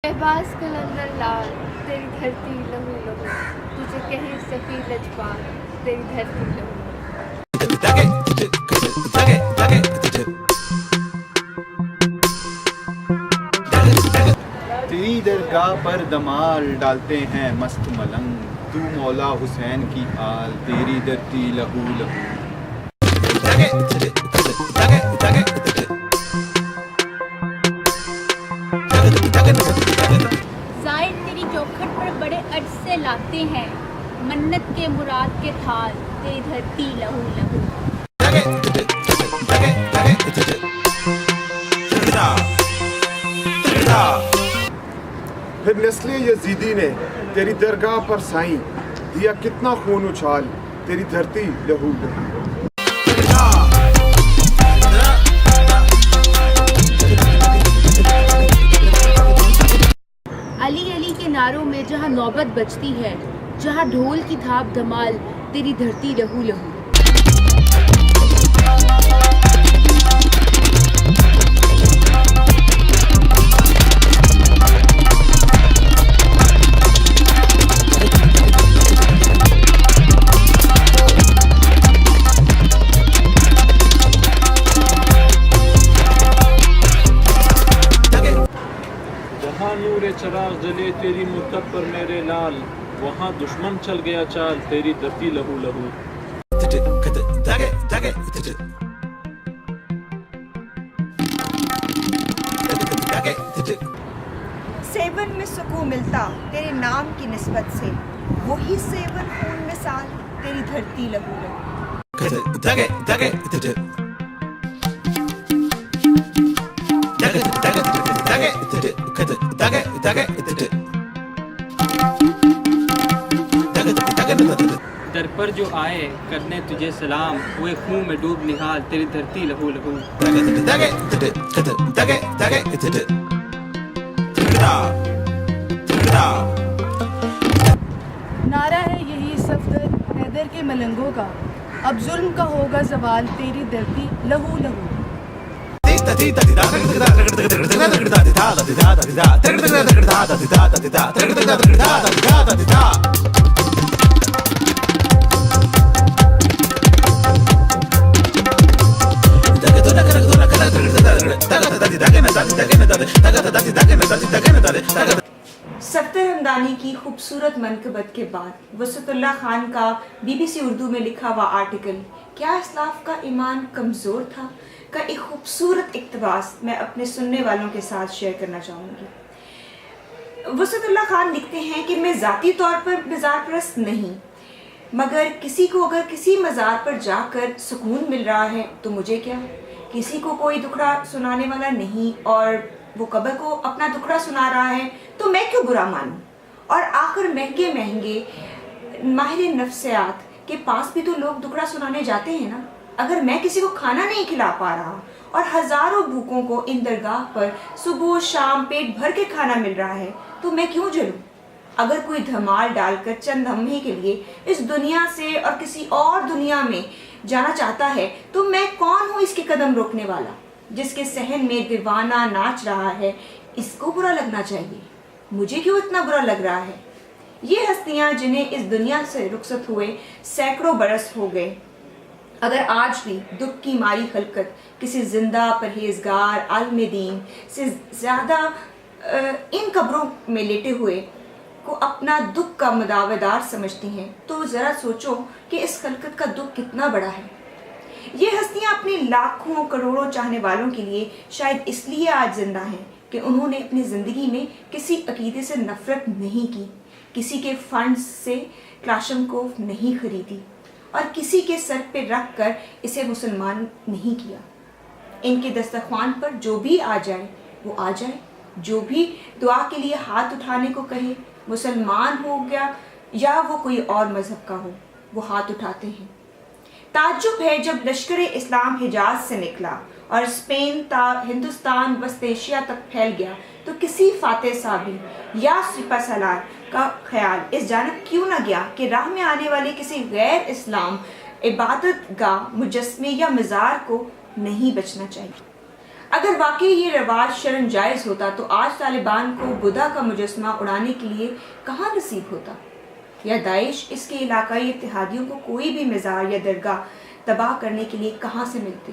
शहबाज कलंदर लाल तेरी धरती लहू लहू, तुझे कहीं सफी लजपाल तेरी धरती लहू। तेरी दरगाह पर दमाल डालते हैं मस्त मलंग, तू मौला हुसैन की आल तेरी धरती लहू लहू। जाहिर तेरी चौखट पर बड़े अर्ज से लाते हैं मन्नत के मुराद के थाल तेरी धरती लहू लहू। फिर नस्ले यजीदी ने तेरी दरगाह पर साईं दिया कितना खून उछाल तेरी धरती लहू लहू। अली अली के नारों में जहाँ नौबत बजती है, जहाँ ढोल की थाप धमाल तेरी धरती लहू लहू। जहाँ नूरे चराग जले तेरी मुद्दत पर मेरे लाल, वहाँ दुश्मन चल गया चाल तेरी धरती लहू लहू। सेवन में सुकून मिलता तेरे नाम की निस्बत से, वही सेवन खून में साल तेरी धरती लहू लहू। दर पर जो आए करने तुझे सलाम, हुए खून में डूब निहाल तेरी धरती लहू लहू। नारा है यही सफदर हैदर के मलंगों का, अब जुल्म का होगा जवाल तेरी धरती लहू लहू। सफ्दर हमदानी की खूबसूरत मनकबत के बाद वसतुल्लाह खान का BBC उर्दू में लिखा हुआ आर्टिकल क्या इस्लाफ का ईमान कमज़ोर था का एक खूबसूरत इक़्तिबास मैं अपने सुनने वालों के साथ शेयर करना चाहूँगी। वसतुल्लाह खान लिखते हैं कि मैं ज़ाती तौर पर मज़ार परस्त नहीं, मगर किसी को अगर किसी मज़ार पर जाकर सुकून मिल रहा है तो मुझे क्या। किसी को कोई दुखड़ा सुनाने वाला नहीं और वो कब्र को अपना दुखड़ा सुना रहा है तो मैं क्यों बुरा मानूं। और आखिर महंगे महंगे माहिर नफ्सियात के पास भी तो लोग दुखड़ा सुनाने जाते हैं ना। अगर मैं किसी को खाना नहीं खिला पा रहा और हज़ारों भूखों को इन दरगाह पर सुबह शाम पेट भर के खाना मिल रहा है तो मैं क्यों जलूं। अगर कोई धमाल डालकर चंद लम्हे के लिए इस दुनिया से और किसी और दुनिया में जाना चाहता है तो मैं कौन हूँ इसके कदम रोकने वाला। जिसके सहन में दीवाना नाच रहा है इसको बुरा लगना चाहिए, मुझे क्यों इतना बुरा लग रहा है। ये हस्तियाँ जिन्हें इस दुनिया से रुखसत हुए सैकड़ों बरस हो गए, अगर आज भी दुख की मारी खलकत किसी जिंदा परहेजगार आलम दीन से ज़्यादा इन कब्रों में लेटे हुए को अपना दुख का मदावेदार समझती हैं तो ज़रा सोचो कि इस खलकत का दुख कितना बड़ा है। ये हस्तियाँ अपने लाखों करोड़ों चाहने वालों के लिए शायद इसलिए आज जिंदा हैं कि उन्होंने अपनी ज़िंदगी में किसी अकीदे से नफ़रत नहीं की, किसी के फंड्स से क्लाशनकोफ नहीं खरीदी और किसी के सर पे रख कर इसे मुसलमान नहीं किया। इनके दस्तरख्वान पर जो भी आ जाए वो आ जाए, जो भी दुआ के लिए हाथ उठाने को कहे, मुसलमान हो गया या वो कोई और मज़हब का हो, वो हाथ उठाते हैं। ताज्जुब है जब लश्कर इस्लाम हिजाज से निकला और स्पेन ता हिंदुस्तान वस्त एशिया तक फैल गया, तो किसी फातेह साहबी या सिपा सलार का ख्याल इस जानब क्यों न गया कि राह में आने वाले किसी गैर इस्लाम इबादत गाह, मुजस्मे या मज़ार को नहीं बचना चाहिए। अगर वाकई ये रिवाज शरन जायज़ होता तो आज तालिबान को बुद्धा का मुजस्मा उड़ाने के लिए कहाँ नसीब होता, या दाइश इसके इलाकाई इत्तेहादियों को कोई भी मज़ार या दरगाह तबाह करने के लिए कहाँ से मिलते।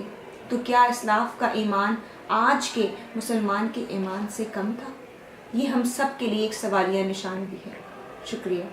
तो क्या इस्लाफ का ईमान आज के मुसलमान के ईमान से कम था? ये हम सब के लिए एक सवालिया निशान भी है। शुक्रिया।